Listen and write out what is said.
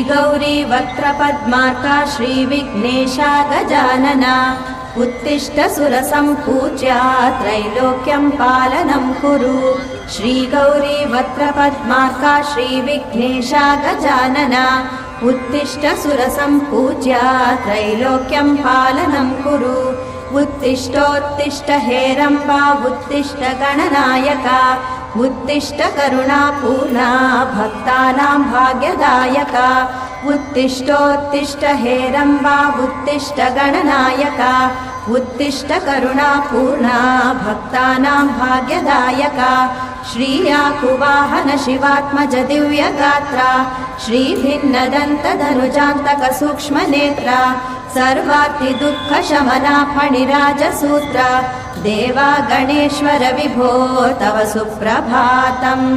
श्रीगौरी वक्त्रपद्मार्का श्रीविघ्नेशा गजानना उत्तिष्ठ सुरसम्पूज्या त्रैलोक्यं पालनं कुरु। श्रीगौरी वक्त्रपद्मार्का श्रीविघ्नेशा गजानना उत्तिष्ठ सुरसम्पूज्या त्रैलोक्यं पालनं कुरु। उत्तिष्ठोत्तिष्ठ हेरम्बा उत्तिष्ठ गणनायका उत्तिष्ठ करुणापूर्णा भक्तानां भाग्यदायका। उत्तिष्ठोत्तिष्ठ हेरम्बा उत्तिष्ठ गणनायका उत्तिष्ठ करुणापूर्णा भक्तानां भाग्यदायका। श्रीयाकुवाहन शिवात्मज दिव्यगात्रा श्रीभिन्नदन्तधनुजान्तक सूक्ष्मनेत्रा सर्वार्थिदुःखशमना फणिराजसूत्रा देवा गणेश्वर विभो तव सुप्रभातम्।